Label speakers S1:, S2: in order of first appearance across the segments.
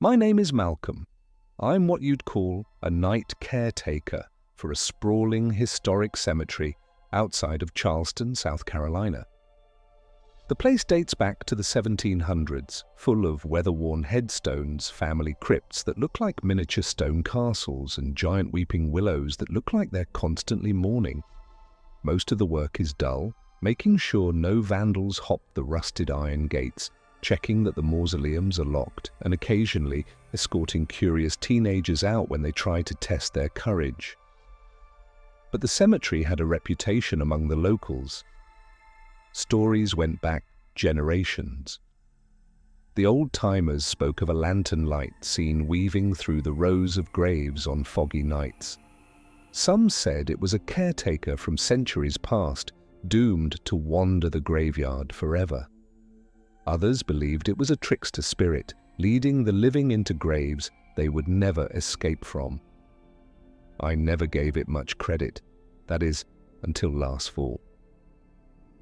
S1: My name is Malcolm. I'm what you'd call a night caretaker for a sprawling historic cemetery outside of Charleston, South Carolina. The place dates back to the 1700s, full of weather-worn headstones, family crypts that look like miniature stone castles, and giant weeping willows that look like they're constantly mourning. Most of the work is dull, making sure no vandals hop the rusted iron gates, checking that the mausoleums are locked, and occasionally escorting curious teenagers out when they try to test their courage. But the cemetery had a reputation among the locals. Stories went back generations. The old-timers spoke of a lantern light seen weaving through the rows of graves on foggy nights. Some said it was a caretaker from centuries past, doomed to wander the graveyard forever. Others believed it was a trickster spirit, leading the living into graves they would never escape from. I never gave it much credit, that is, until last fall.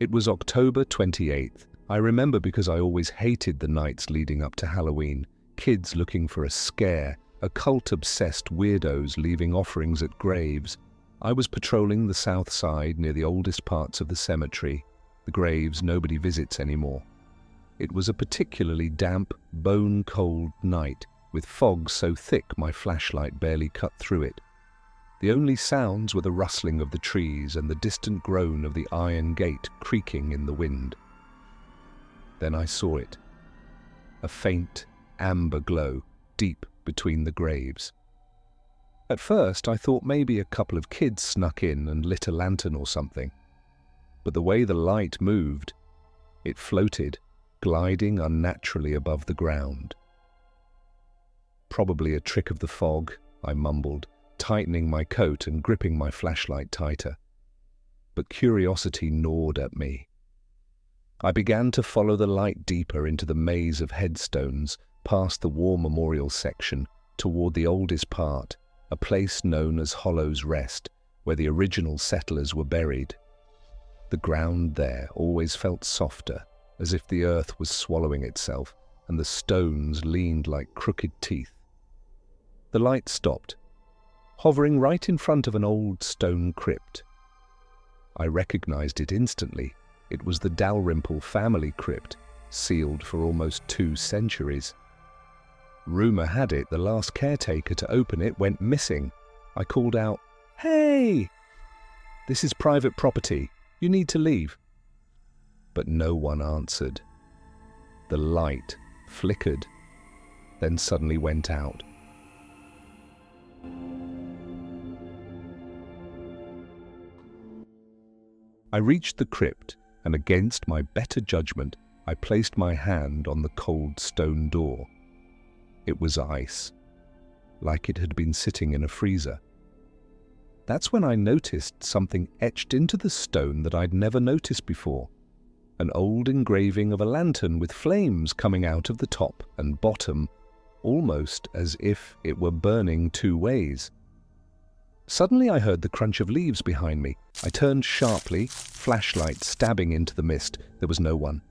S1: It was October 28th. I remember because I always hated the nights leading up to Halloween. Kids looking for a scare, occult-obsessed weirdos leaving offerings at graves. I was patrolling the south side near the oldest parts of the cemetery, the graves nobody visits anymore. It was a particularly damp, bone-cold night, with fog so thick my flashlight barely cut through it. The only sounds were the rustling of the trees and the distant groan of the iron gate creaking in the wind. Then I saw it. A faint, amber glow deep between the graves. At first I thought maybe a couple of kids snuck in and lit a lantern or something. But the way the light moved, it floated, gliding unnaturally above the ground. Probably a trick of the fog, I mumbled, tightening my coat and gripping my flashlight tighter. But curiosity gnawed at me. I began to follow the light deeper into the maze of headstones, past the war memorial section, toward the oldest part, a place known as Hollow's Rest, where the original settlers were buried. The ground there always felt softer, as if the earth was swallowing itself, and the stones leaned like crooked teeth. The light stopped, hovering right in front of an old stone crypt. I recognized it instantly. It was the Dalrymple family crypt, sealed for almost 2 centuries. Rumor had it the last caretaker to open it went missing. I called out, "Hey! This is private property. You need to leave." But no one answered. The light flickered, then suddenly went out. I reached the crypt, and against my better judgment, I placed my hand on the cold stone door. It was ice, like it had been sitting in a freezer. That's when I noticed something etched into the stone that I'd never noticed before. An old engraving of a lantern with flames coming out of the top and bottom, almost as if it were burning 2 ways. Suddenly I heard the crunch of leaves behind me. I turned sharply, flashlight stabbing into the mist. There was no one.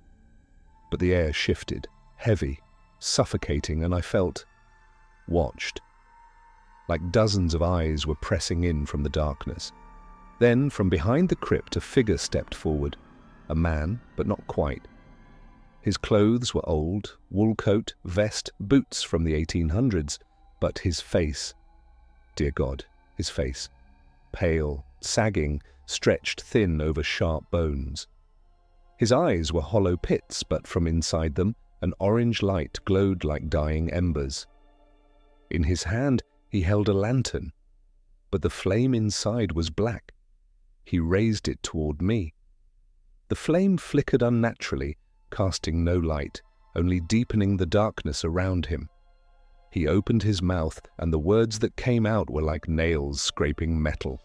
S1: But the air shifted, heavy, suffocating, and I felt watched. Like dozens of eyes were pressing in from the darkness. Then, from behind the crypt, a figure stepped forward. A man, but not quite. His clothes were old, wool coat, vest, boots from the 1800s, but his face, dear God, his face, pale, sagging, stretched thin over sharp bones. His eyes were hollow pits, but from inside them, an orange light glowed like dying embers. In his hand, he held a lantern, but the flame inside was black. He raised it toward me. The flame flickered unnaturally, casting no light, only deepening the darkness around him. He opened his mouth, and the words that came out were like nails scraping metal.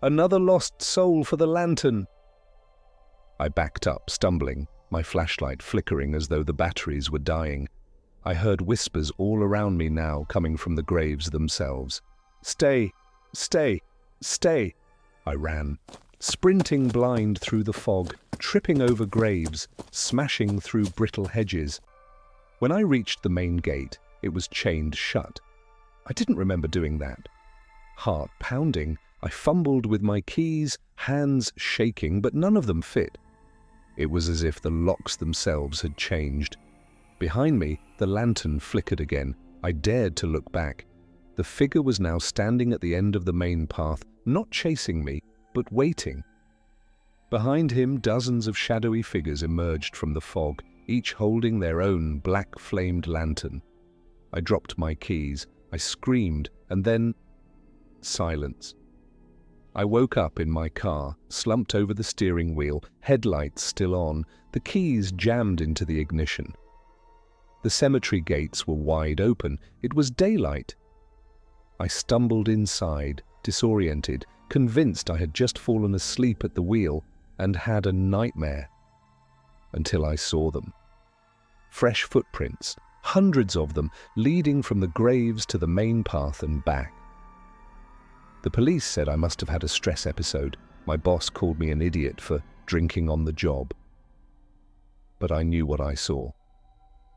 S1: "Another lost soul for the lantern!" I backed up, stumbling, my flashlight flickering as though the batteries were dying. I heard whispers all around me now, coming from the graves themselves. "Stay! Stay! Stay!" I ran, sprinting blind through the fog, tripping over graves, smashing through brittle hedges. When I reached the main gate, it was chained shut. I didn't remember doing that. Heart pounding, I fumbled with my keys, hands shaking, but none of them fit. It was as if the locks themselves had changed. Behind me, the lantern flickered again. I dared to look back. The figure was now standing at the end of the main path, not chasing me, but waiting. Behind him, dozens of shadowy figures emerged from the fog, each holding their own black-flamed lantern. I dropped my keys, I screamed, and then silence. I woke up in my car, slumped over the steering wheel, headlights still on, the keys jammed into the ignition. The cemetery gates were wide open. It was daylight. I stumbled inside, disoriented, convinced I had just fallen asleep at the wheel and had a nightmare. Until I saw them. Fresh footprints, hundreds of them, leading from the graves to the main path and back. The police said I must have had a stress episode. My boss called me an idiot for drinking on the job. But I knew what I saw.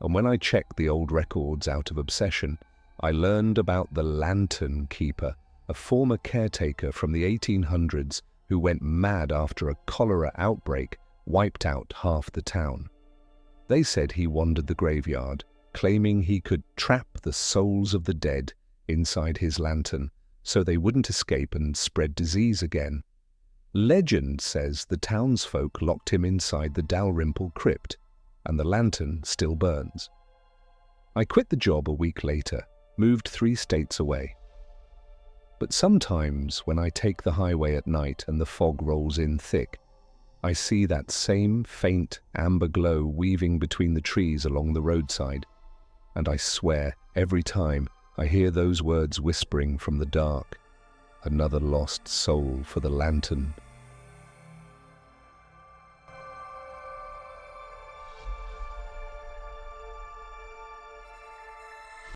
S1: And when I checked the old records out of obsession, I learned about the lantern keeper, a former caretaker from the 1800s who went mad after a cholera outbreak wiped out half the town. They said he wandered the graveyard, claiming he could trap the souls of the dead inside his lantern so they wouldn't escape and spread disease again. Legend says the townsfolk locked him inside the Dalrymple crypt, and the lantern still burns. I quit the job a week later, moved 3 states away. But sometimes when I take the highway at night and the fog rolls in thick, I see that same faint amber glow weaving between the trees along the roadside, and I swear every time I hear those words whispering from the dark, another lost soul for the lantern